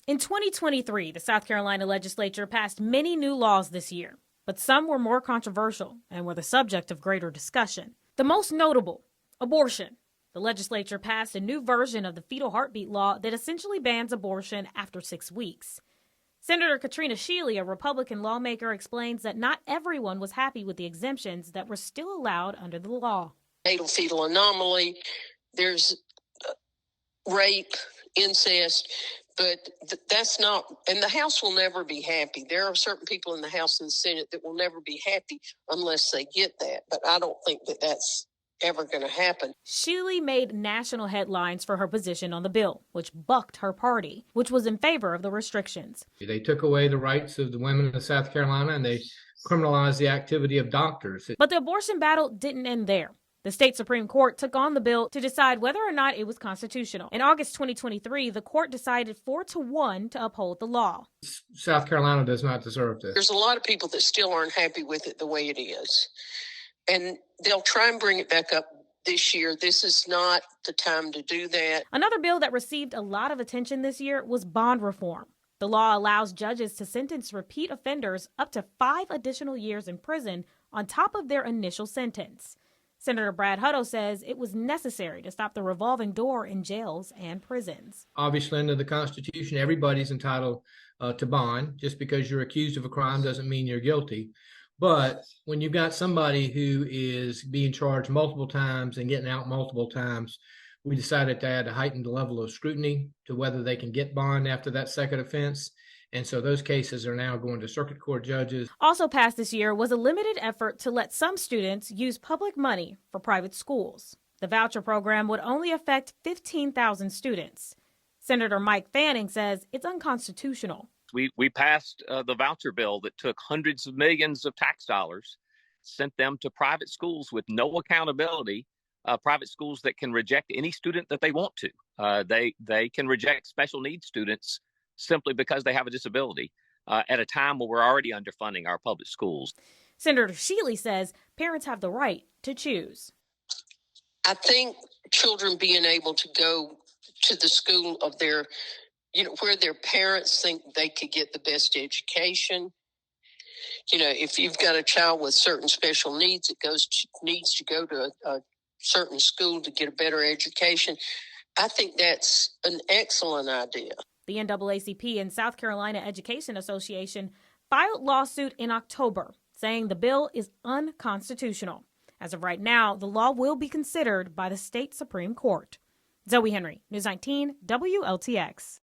In 2023, the South Carolina legislature passed many new laws this year, but some were more controversial and were the subject of greater discussion. The most notable, abortion. The legislature passed a new version of the fetal heartbeat law that essentially bans abortion after 6 weeks. Senator Katrina Shealy, a Republican lawmaker, explains that not everyone was happy with the exemptions that were still allowed under the law. Fetal anomaly, there's rape, incest, but that's not, and the House will never be happy. There are certain people in the House and the Senate that will never be happy unless they get that, but I don't think that that's ever going to happen. Shealy made national headlines for her position on the bill, which bucked her party, which was in favor of the restrictions. They took away the rights of the women of South Carolina and they criminalized the activity of doctors. But the abortion battle didn't end there. The state Supreme Court took on the bill to decide whether or not it was constitutional. In August 2023, the court decided 4-1 to uphold the law. South Carolina does not deserve this. There's a lot of people that still aren't happy with it the way it is. And they'll try and bring it back up this year. This is not the time to do that. Another bill that received a lot of attention this year was bond reform. The law allows judges to sentence repeat offenders up to 5 additional years in prison on top of their initial sentence. Senator Brad Hutto says it was necessary to stop the revolving door in jails and prisons. Obviously, under the Constitution, everybody's entitled to bond. Just because you're accused of a crime doesn't mean you're guilty. But when you've got somebody who is being charged multiple times and getting out multiple times, we decided to add a heightened level of scrutiny to whether they can get bond after that second offense. And so those cases are now going to circuit court judges. Also passed this year was a limited effort to let some students use public money for private schools. The voucher program would only affect 15,000 students. Senator Mike Fanning says it's unconstitutional. We passed the voucher bill that took hundreds of millions of tax dollars, sent them to private schools with no accountability, private schools that can reject any student that they want to. They can reject special needs students simply because they have a disability at a time when we're already underfunding our public schools. Senator Shealy says parents have the right to choose. I think children being able to go to the school of their, where their parents think they could get the best education. If you've got a child with certain special needs, needs to go to a certain school to get a better education. I think that's an excellent idea. The NAACP and South Carolina Education Association filed lawsuit in October, saying the bill is unconstitutional. As of right now, the law will be considered by the state Supreme Court. Zoe Henry, News 19, WLTX.